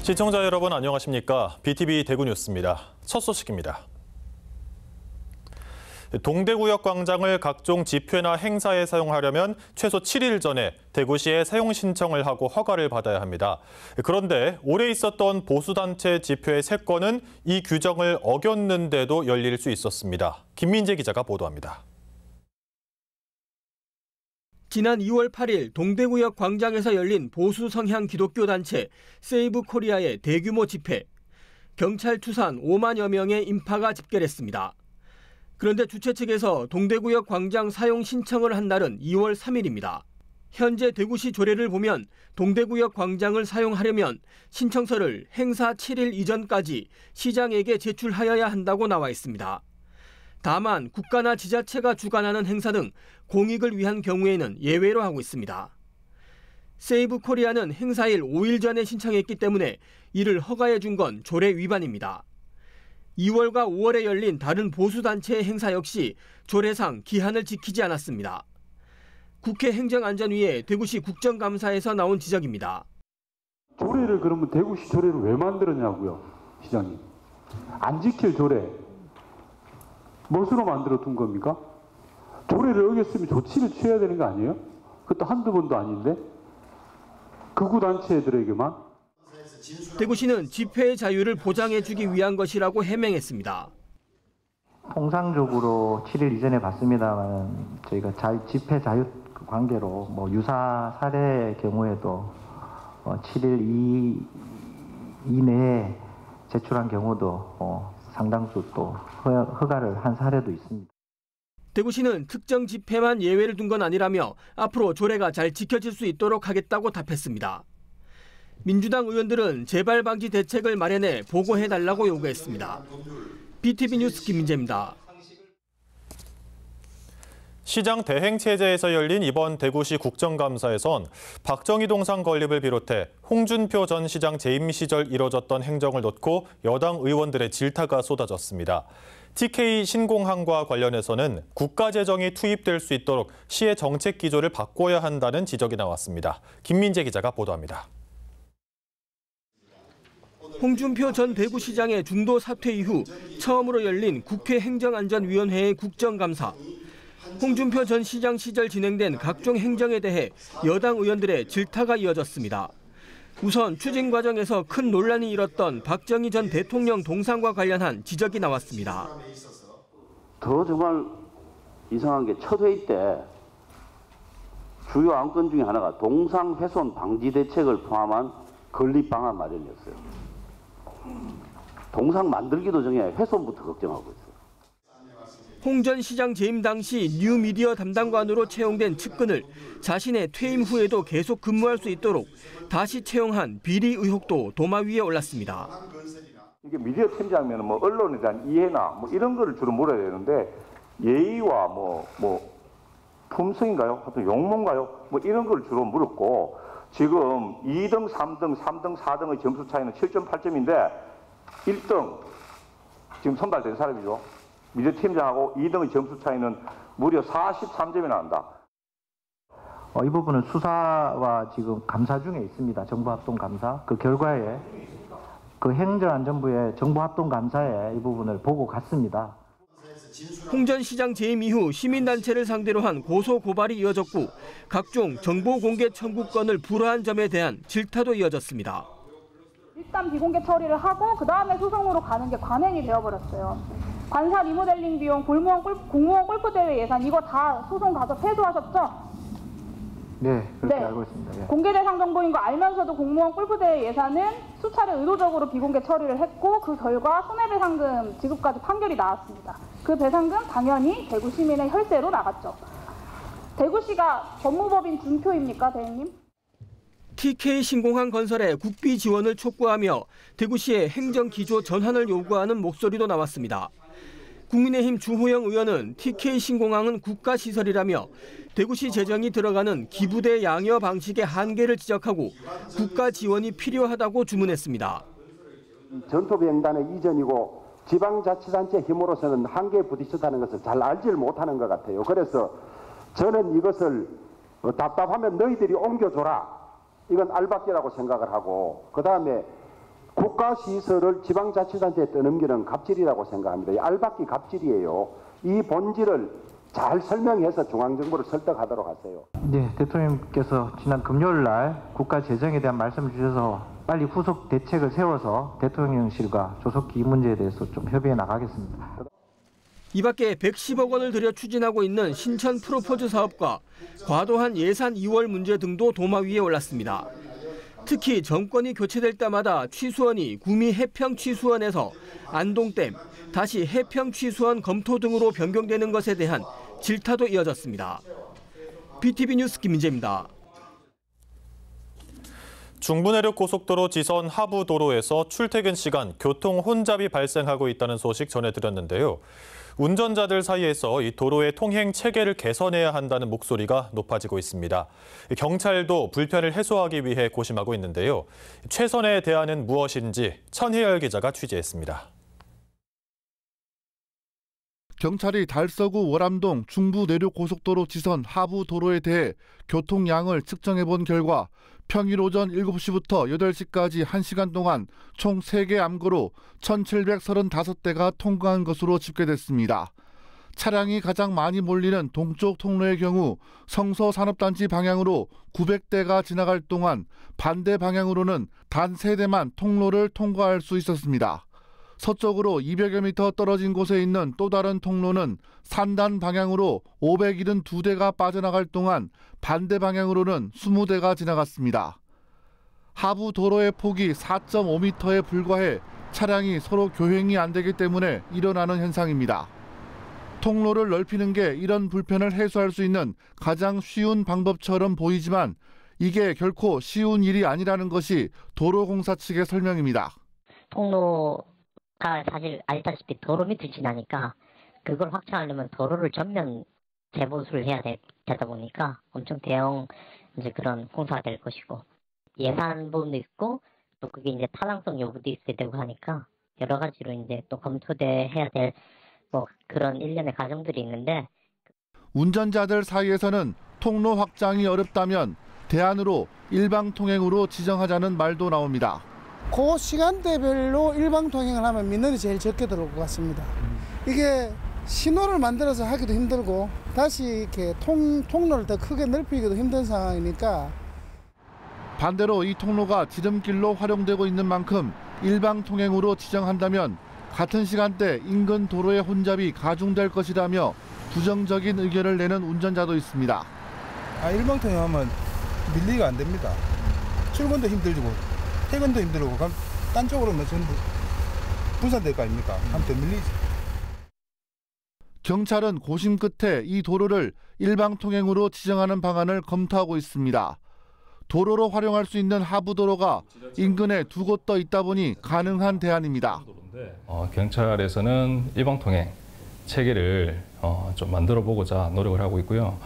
시청자 여러분 안녕하십니까? BTV 대구 뉴스입니다. 첫 소식입니다. 동대구역 광장을 각종 집회나 행사에 사용하려면 최소 7일 전에 대구시에 사용 신청을 하고 허가를 받아야 합니다. 그런데 올해 있었던 보수단체 집회 3건은 이 규정을 어겼는데도 열릴 수 있었습니다. 김민재 기자가 보도합니다. 지난 2월 8일 동대구역 광장에서 열린 보수 성향 기독교 단체 세이브 코리아의 대규모 집회. 경찰 투산 5만여 명의 인파가 집결했습니다. 그런데 주최 측에서 동대구역 광장 사용 신청을 한 날은 2월 3일입니다. 현재 대구시 조례를 보면 동대구역 광장을 사용하려면 신청서를 행사 7일 이전까지 시장에게 제출하여야 한다고 나와 있습니다. 다만 국가나 지자체가 주관하는 행사 등 공익을 위한 경우에는 예외로 하고 있습니다. 세이브 코리아는 행사일 5일 전에 신청했기 때문에 이를 허가해 준 건 조례 위반입니다. 2월과 5월에 열린 다른 보수단체의 행사 역시 조례상 기한을 지키지 않았습니다. 국회 행정안전위의 대구시 국정감사에서 나온 지적입니다. 조례를 그러면 대구시 조례를 왜 만들었냐고요, 시장님. 안 지킬 조례. 무엇으로 만들어 둔 겁니까? 조례를 어겼으면 조치를 취해야 되는 거 아니에요? 그것도 한두 번도 아닌데? 극우단체들에게만? 대구시는 집회의 자유를 보장해주기 위한 것이라고 해명했습니다. 통상적으로 7일 이전에 봤습니다만 저희가 집회 자유 관계로 유사 사례의 경우에도 7일 이내에 제출한 경우도 상당수 또 허가를 한 사례도 있습니다. 대구시는 특정 집회만 예외를 둔 건 아니라며 앞으로 조례가 잘 지켜질 수 있도록 하겠다고 답했습니다. 민주당 의원들은 재발 방지 대책을 마련해 보고해달라고 요구했습니다. BTV 뉴스 김민재입니다. 시장 대행 체제에서 열린 이번 대구시 국정감사에선 박정희 동상 건립을 비롯해 홍준표 전 시장 재임 시절 이뤄졌던 행정을 놓고 여당 의원들의 질타가 쏟아졌습니다. TK 신공항과 관련해서는 국가재정이 투입될 수 있도록 시의 정책 기조를 바꿔야 한다는 지적이 나왔습니다. 김민재 기자가 보도합니다. 홍준표 전 대구시장의 중도 사퇴 이후 처음으로 열린 국회 행정안전위원회의 국정감사. 홍준표 전 시장 시절 진행된 각종 행정에 대해 여당 의원들의 질타가 이어졌습니다. 우선 추진 과정에서 큰 논란이 일었던 박정희 전 대통령 동상과 관련한 지적이 나왔습니다. 더 정말 이상한 게 첫 회의 때 주요 안건 중에 하나가 동상 훼손 방지 대책을 포함한 건립 방안 마련이었어요. 동상 만들기도 전에 훼손부터 걱정하고 있어요. 홍 전 시장 재임 당시 뉴미디어 담당관으로 채용된 측근을 자신의 퇴임 후에도 계속 근무할 수 있도록 다시 채용한 비리 의혹도 도마 위에 올랐습니다. 이게 미디어 팀장이면 언론에 대한 이해나 이런 거를 주로 물어야 되는데 예의와 품성인가요? 하여튼 용모인가요? 이런 걸 주로 물었고 지금 2등, 3등, 3등, 4등의 점수 차이는 7.8점인데 1등 지금 선발된 사람이죠. 미디어 팀장하고 2등의 점수 차이는 무려 43점이 나온다. 이 부분은 수사와 지금 감사 중에 있습니다. 정보합동감사. 그 결과에 그 행정안전부의 정보합동감사에 이 부분을 보고 갔습니다. 홍 전 시장 재임 이후 시민단체를 상대로 한 고소 고발이 이어졌고 각종 정보 공개 청구권을 불허한 점에 대한 질타도 이어졌습니다. 일단 비공개 처리를 하고 그다음에 소송으로 가는 게 관행이 되어버렸어요. 관사 리모델링 비용, 공무원 골프대회 예산 이거 다 소송 가서 패소하셨죠? 네, 그렇게 알고 있습니다. 예. 공개 대상 정보인 거 알면서도 공무원 골프대회 예산은 수차례 의도적으로 비공개 처리를 했고 그 결과 손해배상금 지급까지 판결이 나왔습니다. 그 배상금 당연히 대구 시민의 혈세로 나갔죠. 대구시가 법무법인 준표입니까, 대행님? TK 신공항 건설에 국비 지원을 촉구하며 대구시의 행정기조 전환을 요구하는 목소리도 나왔습니다. 국민의힘 주호영 의원은 TK 신공항은 국가시설이라며 대구시 재정이 들어가는 기부대 양여 방식의 한계를 지적하고 국가 지원이 필요하다고 주문했습니다. 전투비행단의 이전이고 지방자치단체 힘으로서는 한계에 부딪혔다는 것을 잘 알지를 못하는 것 같아요. 그래서 저는 이것을 답답하면 너희들이 옮겨줘라. 이건 알박기라고 생각을 하고 그다음에 국가시설을 지방자치단체에 떠넘기는 갑질이라고 생각합니다. 이 알박기 갑질이에요. 이 본질을 잘 설명해서 중앙정부를 설득하도록 하세요. 네, 대통령께서 지난 금요일 날 국가 재정에 대한 말씀을 주셔서 빨리 후속 대책을 세워서 대통령실과 조속히 이 문제에 대해서 좀 협의해 나가겠습니다. 이 밖에 110억 원을 들여 추진하고 있는 신천 프로포즈 사업과 과도한 예산 2월 문제 등도 도마 위에 올랐습니다. 특히 정권이 교체될 때마다 취수원이 구미 해평취수원에서 안동댐, 다시 해평취수원 검토 등으로 변경되는 것에 대한 질타도 이어졌습니다. BTV 뉴스 김민재입니다. 중부내륙고속도로 지선 하부도로에서 출퇴근 시간 교통 혼잡이 발생하고 있다는 소식 전해드렸는데요. 운전자들 사이에서 이 도로의 통행 체계를 개선해야 한다는 목소리가 높아지고 있습니다. 경찰도 불편을 해소하기 위해 고심하고 있는데요. 최선의 대안은 무엇인지 천혜열 기자가 취재했습니다. 경찰이 달서구 월암동 중부내륙고속도로 지선 하부도로에 대해 교통량을 측정해본 결과 평일 오전 7시부터 8시까지 1시간 동안 총 3개 암구로 1,735대가 통과한 것으로 집계됐습니다. 차량이 가장 많이 몰리는 동쪽 통로의 경우 성서산업단지 방향으로 900대가 지나갈 동안 반대 방향으로는 단 3대만 통로를 통과할 수 있었습니다. 서쪽으로 200여 미터 떨어진 곳에 있는 또 다른 통로는 산단 방향으로 572대가 빠져나갈 동안 반대 방향으로는 20대가 지나갔습니다. 하부 도로의 폭이 4.5m에 불과해 차량이 서로 교행이 안 되기 때문에 일어나는 현상입니다. 통로를 넓히는 게 이런 불편을 해소할 수 있는 가장 쉬운 방법처럼 보이지만 이게 결코 쉬운 일이 아니라는 것이 도로공사 측의 설명입니다. 통로가 사실 알다시피 도로 밑을 지나니까 그걸 확장하려면 도로를 전면 재보수를 해야 되다 보니까 엄청 대형 이제 그런 공사가 될 것이고 예산 부분도 있고 또 그게 이제 타당성 여부도 있어야 되고 하니까 여러 가지로 이제 또 검토돼야 될 뭐 그런 일련의 과정들이 있는데 운전자들 사이에서는 통로 확장이 어렵다면 대안으로 일방 통행으로 지정하자는 말도 나옵니다. 그 시간대별로 일방 통행을 하면 민원이 제일 적게 들어올 것 같습니다. 이게 신호를 만들어서 하기도 힘들고 다시 이렇게 통로를 더 크게 넓히기도 힘든 상황이니까 반대로 이 통로가 지름길로 활용되고 있는 만큼 일방 통행으로 지정한다면 같은 시간대 인근 도로의 혼잡이 가중될 것이라며 부정적인 의견을 내는 운전자도 있습니다. 일방 통행하면 밀리가 안 됩니다. 출근도 힘들고 퇴근도 힘들고 딴 쪽으로는 전부 분산될 거 아닙니까? 하면 더 밀리지. 경찰은 고심 끝에 이 도로를 일방 통행으로 지정하는 방안을 검토하고 있습니다. 도로로 활용할 수 있는 하부도로가 인근에 두 곳 더 있다 보니 가능한 대안입니다. 경찰에서는 일방 통행 체계를 좀 만들어 보고자 노력을 하고 있고요.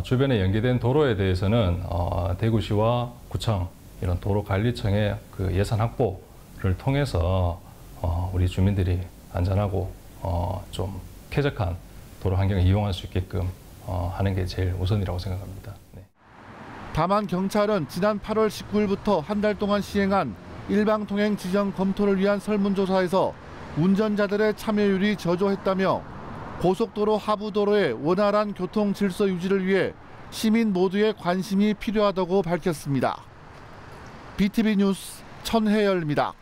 주변에 연계된 도로에 대해서는 대구시와 구청 이런 도로관리청의 그 예산 확보를 통해서 우리 주민들이 안전하고 좀 쾌적한 도로 환경을 이용할 수 있게끔 하는 게 제일 우선이라고 생각합니다. 네. 다만 경찰은 지난 8월 19일부터 한 달 동안 시행한 일방 통행 지정 검토를 위한 설문조사에서 운전자들의 참여율이 저조했다며 고속도로 하부도로의 원활한 교통 질서 유지를 위해 시민 모두의 관심이 필요하다고 밝혔습니다. BTV 뉴스 천혜열입니다.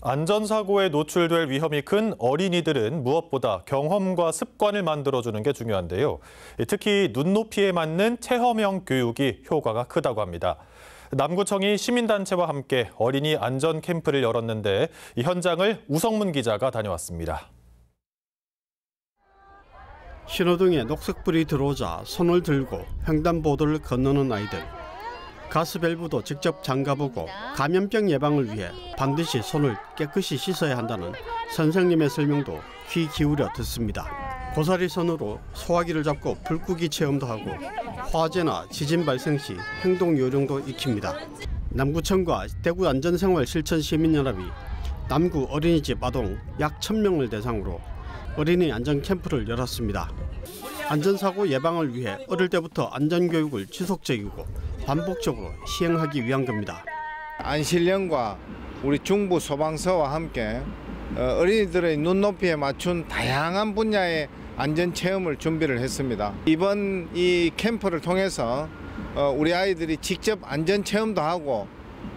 안전사고에 노출될 위험이 큰 어린이들은 무엇보다 경험과 습관을 만들어주는 게 중요한데요. 특히 눈높이에 맞는 체험형 교육이 효과가 크다고 합니다. 남구청이 시민단체와 함께 어린이 안전 캠프를 열었는데 이 현장을 우성문 기자가 다녀왔습니다. 신호등에 녹색불이 들어오자 손을 들고 횡단보도를 건너는 아이들. 가스밸브도 직접 잠가보고 감염병 예방을 위해 반드시 손을 깨끗이 씻어야 한다는 선생님의 설명도 귀 기울여 듣습니다. 고사리 손으로 소화기를 잡고 불 끄기 체험도 하고 화재나 지진 발생 시 행동 요령도 익힙니다. 남구청과 대구 안전생활 실천 시민연합이 남구 어린이집 아동 약 1,000명을 대상으로 어린이 안전 캠프를 열었습니다. 안전사고 예방을 위해 어릴 때부터 안전교육을 지속적이고 반복적으로 시행하기 위한 겁니다. 안실령과 우리 중부 소방서와 함께 어린이들의 눈높이에 맞춘 다양한 분야의 안전 체험을 준비를 했습니다. 이번 이 캠프를 통해서 우리 아이들이 직접 안전 체험도 하고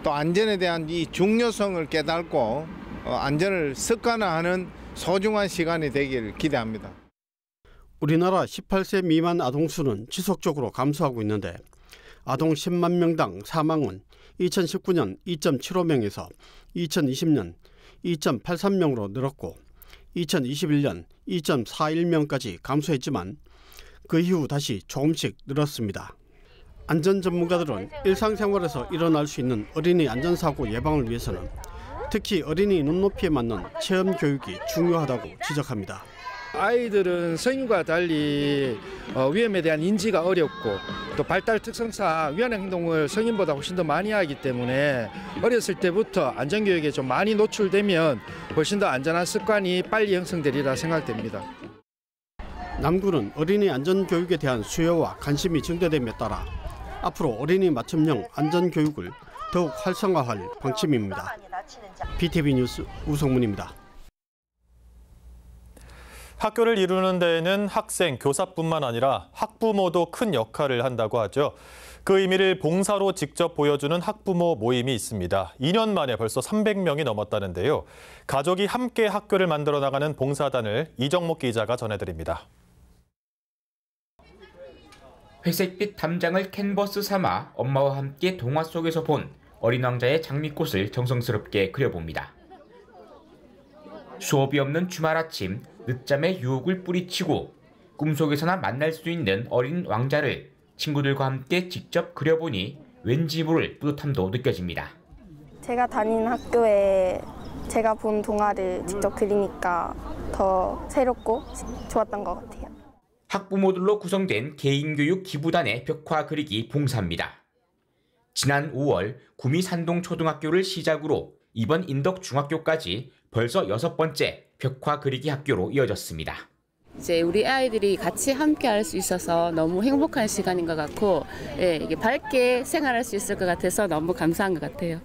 또 안전에 대한 이 중요성을 깨닫고 안전을 습관화하는 소중한 시간이 되길 기대합니다. 우리나라 18세 미만 아동 수는 지속적으로 감소하고 있는데 아동 10만 명당 사망은 2019년 2.75명에서 2020년 2.83명으로 늘었고 2021년 2.41명까지 감소했지만 그 이후 다시 조금씩 늘었습니다. 안전 전문가들은 일상생활에서 일어날 수 있는 어린이 안전사고 예방을 위해서는 특히 어린이 눈높이에 맞는 체험 교육이 중요하다고 지적합니다. 아이들은 성인과 달리 위험에 대한 인지가 어렵고 또 발달 특성상 위험한 행동을 성인보다 훨씬 더 많이 하기 때문에 어렸을 때부터 안전교육에 좀 많이 노출되면 훨씬 더 안전한 습관이 빨리 형성되리라 생각됩니다. 남구는 어린이 안전교육에 대한 수요와 관심이 증대됨에 따라 앞으로 어린이 맞춤형 안전교육을 더욱 활성화할 방침입니다. BTV 뉴스 우성문입니다. 학교를 이루는 데에는 학생, 교사뿐만 아니라 학부모도 큰 역할을 한다고 하죠. 그 의미를 봉사로 직접 보여주는 학부모 모임이 있습니다. 2년 만에 벌써 300명이 넘었다는데요. 가족이 함께 학교를 만들어 나가는 봉사단을 이정목 기자가 전해드립니다. 회색빛 담장을 캔버스 삼아 엄마와 함께 동화 속에서 본 어린 왕자의 장미꽃을 정성스럽게 그려봅니다. 수업이 없는 주말 아침 늦잠에 유혹을 뿌리치고 꿈속에서나 만날 수 있는 어린 왕자를 친구들과 함께 직접 그려보니 왠지 모를 뿌듯함도 느껴집니다. 제가 다니는 학교에 제가 본 동화를 직접 그리니까 더 새롭고 좋았던 것 같아요. 학부모들로 구성된 개인교육 기부단의 벽화 그리기 봉사입니다. 지난 5월 구미 산동초등학교를 시작으로 이번 인덕중학교까지 벌써 6번째 벽화 그리기 학교로 이어졌습니다. 이제 우리 아이들이 같이 함께 할 수 있어서 너무 행복한 시간인 것 같고 이게 밝게 생활할 수 있을 것 같아서 너무 감사한 것 같아요.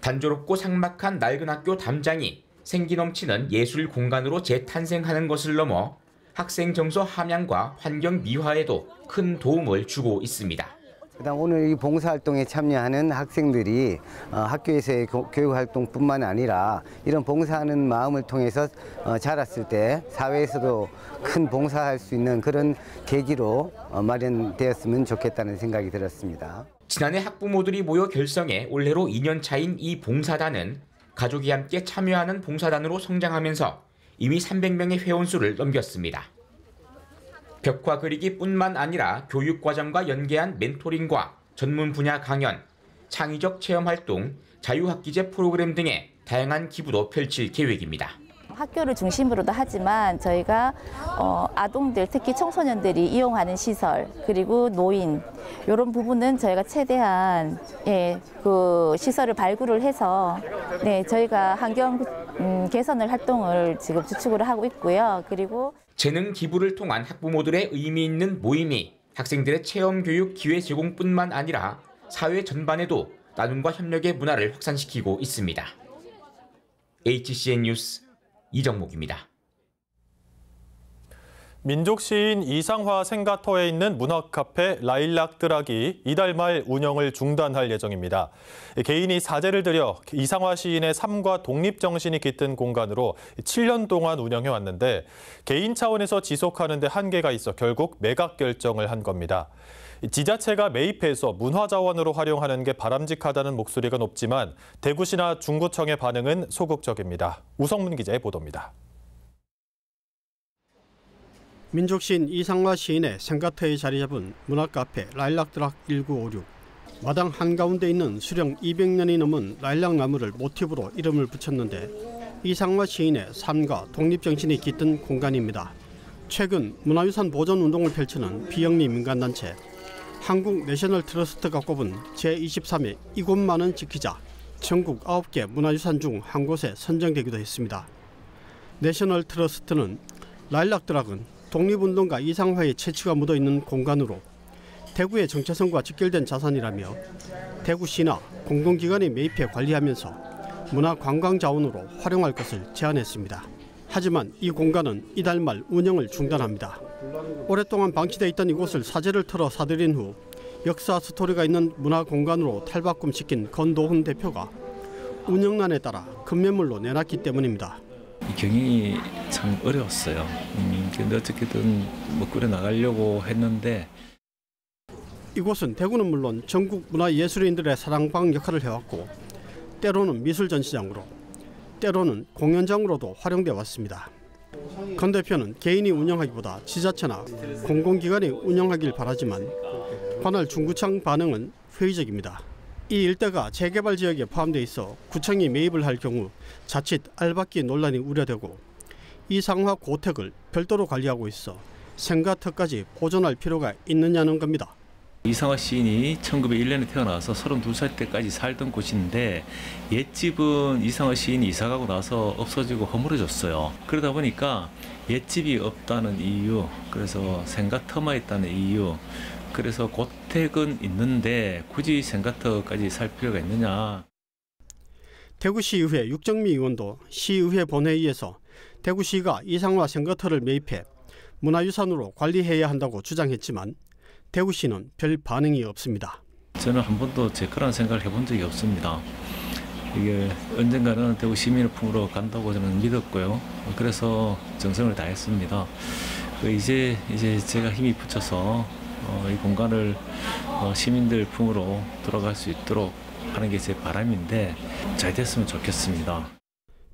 단조롭고 삭막한 낡은 학교 담장이 생기 넘치는 예술 공간으로 재탄생하는 것을 넘어 학생 정서 함양과 환경 미화에도 큰 도움을 주고 있습니다. 그다음 오늘 이 봉사활동에 참여하는 학생들이 학교에서의 교육활동뿐만 아니라 이런 봉사하는 마음을 통해서 자랐을 때 사회에서도 큰 봉사할 수 있는 그런 계기로 마련되었으면 좋겠다는 생각이 들었습니다. 지난해 학부모들이 모여 결성해 올해로 2년 차인 이 봉사단은 가족이 함께 참여하는 봉사단으로 성장하면서 이미 300명의 회원수를 넘겼습니다. 벽화 그리기뿐만 아니라 교육과정과 연계한 멘토링과 전문 분야 강연, 창의적 체험활동, 자유학기제 프로그램 등의 다양한 기부도 펼칠 계획입니다. 학교를 중심으로도 하지만 저희가 아동들, 특히 청소년들이 이용하는 시설, 그리고 노인 이런 부분은 저희가 최대한 그 시설을 발굴을 해서 저희가 환경 개선을 활동을 지금 주축을 하고 있고요. 그리고 재능 기부를 통한 학부모들의 의미 있는 모임이 학생들의 체험교육 기회 제공뿐만 아니라 사회 전반에도 나눔과 협력의 문화를 확산시키고 있습니다. HCN 뉴스 이정목입니다. 민족시인 이상화 생가터에 있는 문화카페 라일락드락이 이달 말 운영을 중단할 예정입니다. 개인이 사재를 들여 이상화 시인의 삶과 독립정신이 깃든 공간으로 7년 동안 운영해왔는데 개인 차원에서 지속하는 데 한계가 있어 결국 매각 결정을 한 겁니다. 지자체가 매입해서 문화자원으로 활용하는 게 바람직하다는 목소리가 높지만 대구시나 중구청의 반응은 소극적입니다. 우성문 기자의 보도입니다. 민족시인 이상화 시인의 생가터에 자리 잡은 문화카페 라일락드락 1956. 마당 한가운데 있는 수령 200년이 넘은 라일락나무를 모티브로 이름을 붙였는데 이상화 시인의 삶과 독립정신이 깃든 공간입니다. 최근 문화유산 보존운동을 펼치는 비영리 민간단체 한국 내셔널 트러스트가 꼽은 제23회 이곳만은 지키자 전국 9개 문화유산 중 한 곳에 선정되기도 했습니다. 내셔널 트러스트는 라일락드락은 독립운동가 이상화의 채취가 묻어있는 공간으로 대구의 정체성과 직결된 자산이라며 대구시나 공공기관이 매입해 관리하면서 문화관광자원으로 활용할 것을 제안했습니다. 하지만 이 공간은 이달 말 운영을 중단합니다. 오랫동안 방치돼 있던 이곳을 사재를 털어 사들인 후 역사 스토리가 있는 문화공간으로 탈바꿈시킨 건도훈 대표가 운영난에 따라 급매물로 내놨기 때문입니다. 이 경영이 참 어려웠어요. 근데 어떻게든 뭐 꾸려 나가려고 했는데 이곳은 대구는 물론 전국 문화예술인들의 사랑방 역할을 해왔고 때로는 미술 전시장으로 때로는 공연장으로도 활용돼 왔습니다. 건 대표는 개인이 운영하기보다 지자체나 공공기관이 운영하길 바라지만 관할 중구청 반응은 회의적입니다. 이 일대가 재개발 지역에 포함돼 있어 구청이 매입을 할 경우 자칫 알박기 논란이 우려되고 이상화 고택을 별도로 관리하고 있어 생가터까지 보존할 필요가 있느냐는 겁니다. 이상화 시인이 1901년에 태어나서 32살 때까지 살던 곳인데 옛집은 이상화 시인이 이사가고 나서 없어지고 허물어졌어요. 그러다 보니까 옛집이 없다는 이유, 그래서 생가터만 있다는 이유, 그래서 고택은 있는데 굳이 생가터까지 살 필요가 있느냐. 대구시의회 육정미 의원도 시의회 본회의에서 대구시가 이상화 생가터를 매입해 문화유산으로 관리해야 한다고 주장했지만 대구시는 별 반응이 없습니다. 저는 한 번도 제 거라는 생각을 해본 적이 없습니다. 이게 언젠가는 대구 시민의 품으로 간다고 저는 믿었고요. 그래서 정성을 다했습니다. 이제 제가 힘이 붙여서 이 공간을 시민들 품으로 돌아갈 수 있도록 하는 게 제 바람인데 잘 됐으면 좋겠습니다.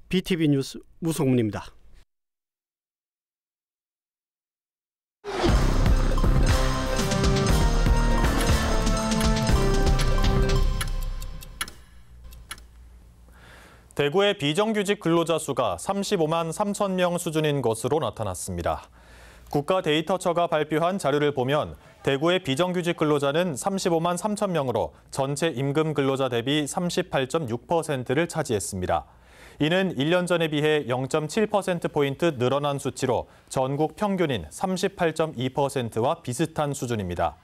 BTV 뉴스 무송문입니다. 대구의 비정규직 근로자 수가 35만 3천 명 수준인 것으로 나타났습니다. 국가데이터처가 발표한 자료를 보면 대구의 비정규직 근로자는 35만 3천 명으로 전체 임금 근로자 대비 38.6%를 차지했습니다. 이는 1년 전에 비해 0.7%포인트 늘어난 수치로 전국 평균인 38.2%와 비슷한 수준입니다.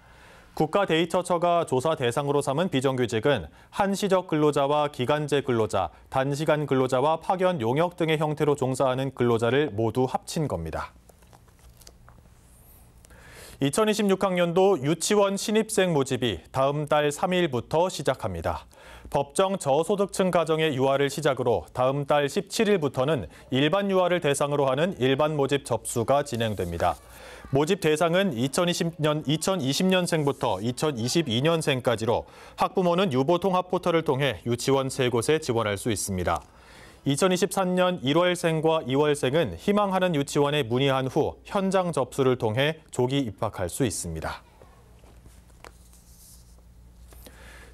국가데이터처가 조사 대상으로 삼은 비정규직은 한시적 근로자와 기간제 근로자, 단시간 근로자와 파견 용역 등의 형태로 종사하는 근로자를 모두 합친 겁니다. 2026학년도 유치원 신입생 모집이 다음 달 3일부터 시작합니다. 법정 저소득층 가정의 유아를 시작으로 다음 달 17일부터는 일반 유아를 대상으로 하는 일반 모집 접수가 진행됩니다. 모집 대상은 2020년생부터 2022년생까지로 학부모는 유보통합 포털을 통해 유치원 3곳에 지원할 수 있습니다. 2023년 1월생과 2월생은 희망하는 유치원에 문의한 후 현장 접수를 통해 조기 입학할 수 있습니다.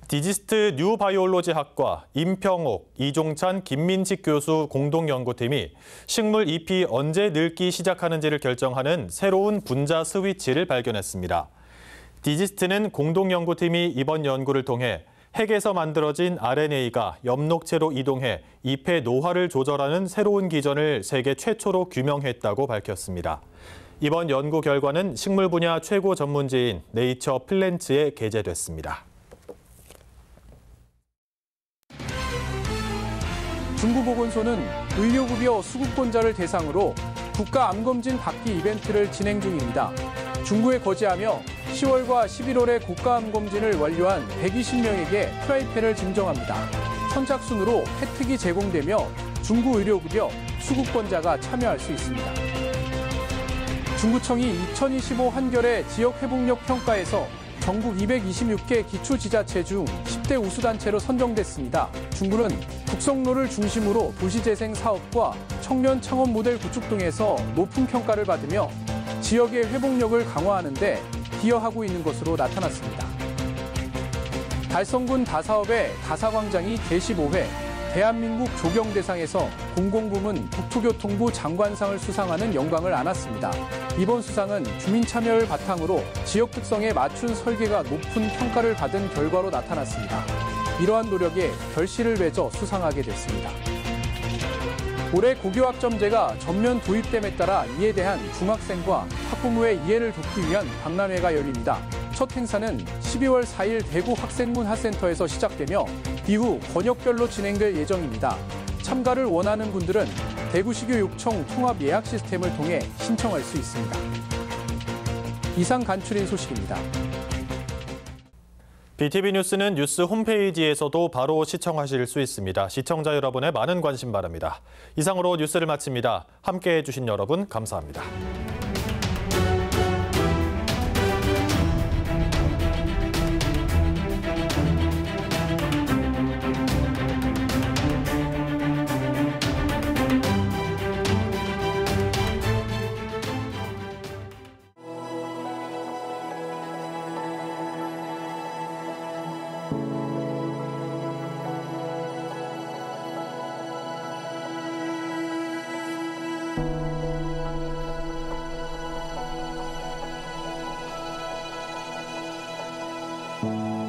디지스트 뉴바이올로지 학과 임평옥, 이종찬, 김민식 교수 공동연구팀이 식물 잎이 언제 늙기 시작하는지를 결정하는 새로운 분자 스위치를 발견했습니다. 디지스트는 공동연구팀이 이번 연구를 통해 핵에서 만들어진 RNA가 엽록체로 이동해 잎의 노화를 조절하는 새로운 기전을 세계 최초로 규명했다고 밝혔습니다. 이번 연구 결과는 식물 분야 최고 전문지인 네이처 플랜츠에 게재됐습니다. 중부보건소는 의료급여 수급권자를 대상으로 국가암검진 받기 이벤트를 진행 중입니다. 중구에 거주하며 10월과 11월에 국가암검진을 완료한 120명에게 프라이팬을 증정합니다. 선착순으로 혜택이 제공되며 중구 의료급여 수급권자가 참여할 수 있습니다. 중구청이 2025 한겨레 지역회복력 평가에서 전국 226개 기초지자체 중 10대 우수단체로 선정됐습니다. 중구는 국성로를 중심으로 도시재생 사업과 청년 창업 모델 구축 등에서 높은 평가를 받으며 지역의 회복력을 강화하는 데 기여하고 있는 것으로 나타났습니다. 달성군 다사업의 다사광장이 제15회 대한민국 조경대상에서 공공부문 국토교통부 장관상을 수상하는 영광을 안았습니다. 이번 수상은 주민 참여를 바탕으로 지역 특성에 맞춘 설계가 높은 평가를 받은 결과로 나타났습니다. 이러한 노력에 결실을 맺어 수상하게 됐습니다. 올해 고교학점제가 전면 도입됨에 따라 이에 대한 중학생과 학부모의 이해를 돕기 위한 박람회가 열립니다. 첫 행사는 12월 4일 대구 학생문화센터에서 시작되며 이후 권역별로 진행될 예정입니다. 참가를 원하는 분들은 대구시교육청 통합 예약 시스템을 통해 신청할 수 있습니다. 이상 간추린 소식입니다. BTV 뉴스는 뉴스 홈페이지에서도 바로 시청하실 수 있습니다. 시청자 여러분의 많은 관심 바랍니다. 이상으로 뉴스를 마칩니다. 함께해 주신 여러분 감사합니다. you.